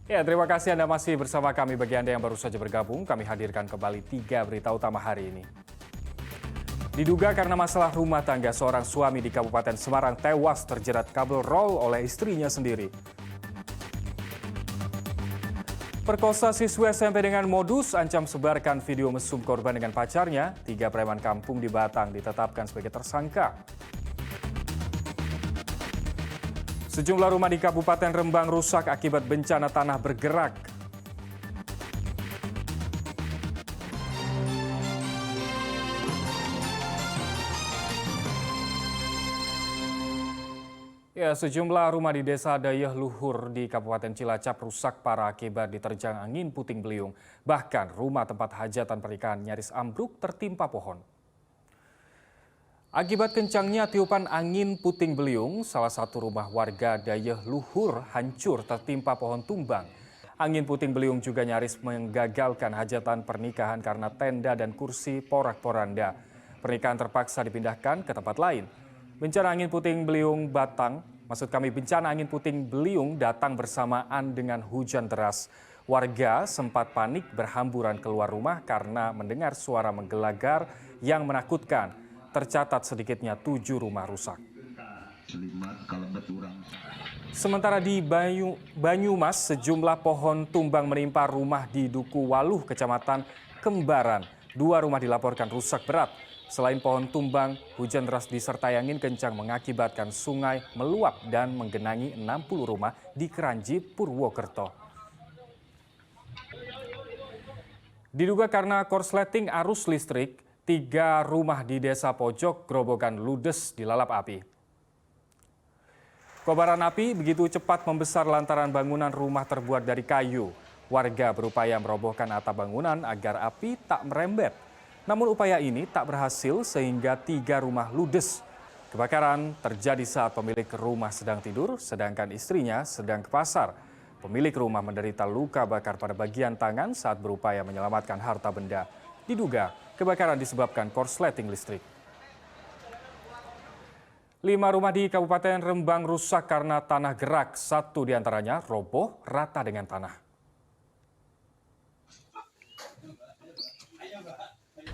Ya, terima kasih Anda masih bersama kami. Bagi Anda yang baru saja bergabung, kami hadirkan kembali 3 berita utama hari ini. Diduga karena masalah rumah tangga, seorang suami di Kabupaten Semarang tewas terjerat kabel roll oleh istrinya sendiri. Perkosa siswa SMP dengan modus ancam sebarkan video mesum korban dengan pacarnya. 3 preman kampung di Batang ditetapkan sebagai tersangka. Sejumlah rumah di Kabupaten Rembang rusak akibat bencana tanah bergerak. Ya, sejumlah rumah di Desa Dayeh Luhur di Kabupaten Cilacap rusak parah akibat diterjang angin puting beliung. Bahkan rumah tempat hajatan pernikahan nyaris ambruk tertimpa pohon. Akibat kencangnya tiupan angin puting beliung, salah satu rumah warga Dayeh Luhur hancur tertimpa pohon tumbang. Angin puting beliung juga nyaris menggagalkan hajatan pernikahan karena tenda dan kursi porak-poranda. Pernikahan terpaksa dipindahkan ke tempat lain. Bencana angin puting beliung bencana angin puting beliung datang bersamaan dengan hujan deras. Warga sempat panik berhamburan keluar rumah karena mendengar suara menggelegar yang menakutkan. Tercatat sedikitnya 7 rumah rusak. Sementara di Banyumas, sejumlah pohon tumbang menimpa rumah di Duku Waluh, Kecamatan Kembaran. 2 rumah dilaporkan rusak berat. Selain pohon tumbang, hujan deras disertai angin kencang mengakibatkan sungai meluap dan menggenangi 60 rumah di Kranji, Purwokerto. Diduga karena korsleting arus listrik, 3 rumah di Desa Pojok Grobogan ludes dilalap api. Kobaran api begitu cepat membesar lantaran bangunan rumah terbuat dari kayu. Warga berupaya merobohkan atap bangunan agar api tak merembet. Namun upaya ini tak berhasil sehingga 3 rumah ludes. Kebakaran terjadi saat pemilik rumah sedang tidur, sedangkan istrinya sedang ke pasar. Pemilik rumah menderita luka bakar pada bagian tangan saat berupaya menyelamatkan harta benda. Diduga kebakaran disebabkan korsleting listrik. 5 rumah di Kabupaten Rembang rusak karena tanah gerak. 1 diantaranya roboh rata dengan tanah.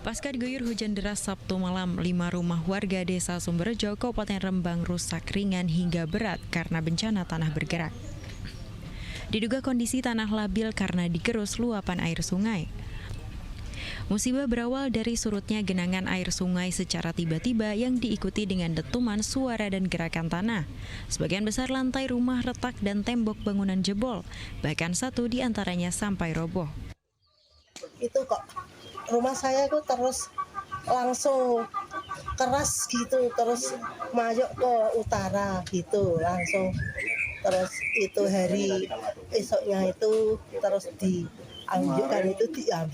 Pasca diguyur hujan deras Sabtu malam, 5 rumah warga Desa Sumberjo, Kabupaten Rembang rusak ringan hingga berat karena bencana tanah bergerak. Diduga kondisi tanah labil karena digerus luapan air sungai. Musibah berawal dari surutnya genangan air sungai secara tiba-tiba yang diikuti dengan dentuman suara dan gerakan tanah. Sebagian besar lantai rumah retak dan tembok bangunan jebol, bahkan 1 diantaranya sampai roboh. Itu kok rumah saya tuh terus langsung keras gitu, terus maju ke utara gitu langsung. Terus itu hari esoknya itu terus diambil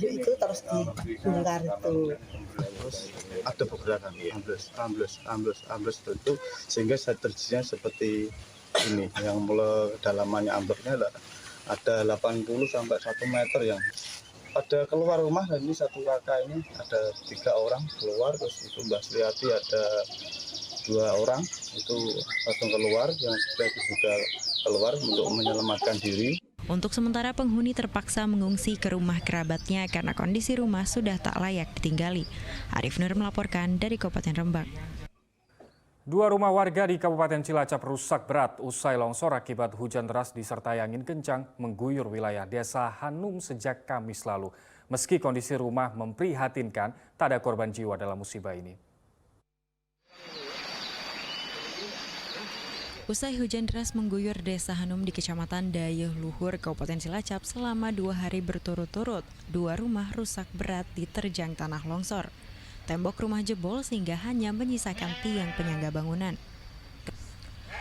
itu terus dibongkar itu. Terus ada pergerakan ambles itu sehingga terjadinya seperti ini yang mulai dalamannya ambruknya ada 80 sampai 1 meter yang pada keluar rumah. Dan ini satu kakak ini ada 3 orang keluar, terus itu Mbak Sriati ada 2 orang itu langsung keluar, yang sebelah itu juga keluar untuk menyelamatkan diri. Untuk sementara penghuni terpaksa mengungsi ke rumah kerabatnya karena kondisi rumah sudah tak layak ditinggali. Arif Nur melaporkan dari Kabupaten Rembang. 2 rumah warga di Kabupaten Cilacap rusak berat usai longsor akibat hujan deras disertai angin kencang mengguyur wilayah Desa Hanum sejak Kamis lalu. Meski kondisi rumah memprihatinkan, tak ada korban jiwa dalam musibah ini. Usai hujan deras mengguyur Desa Hanum di Kecamatan Dayeh Luhur, Kabupaten Cilacap selama 2 hari berturut-turut, 2 rumah rusak berat diterjang tanah longsor. Tembok rumah jebol sehingga hanya menyisakan tiang penyangga bangunan.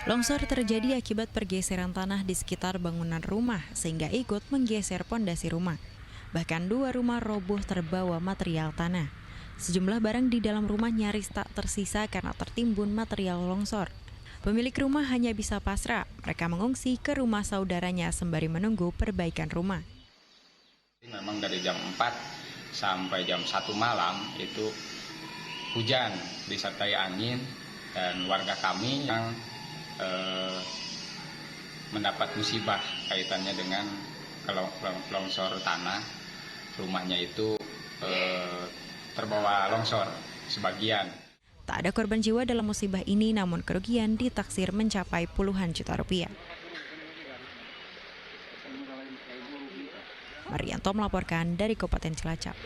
Longsor terjadi akibat pergeseran tanah di sekitar bangunan rumah sehingga ikut menggeser pondasi rumah. Bahkan 2 rumah roboh terbawa material tanah. Sejumlah barang di dalam rumah nyaris tak tersisa karena tertimbun material longsor. Pemilik rumah hanya bisa pasrah. Mereka mengungsi ke rumah saudaranya sembari menunggu perbaikan rumah. Memang dari jam 4 sampai jam 1 malam itu hujan disertai angin, dan warga kami yang mendapat musibah kaitannya dengan longsor tanah, rumahnya itu terbawa longsor sebagian. Tak ada korban jiwa dalam musibah ini, namun kerugian ditaksir mencapai puluhan juta rupiah. Marianto melaporkan dari Kabupaten Cilacap.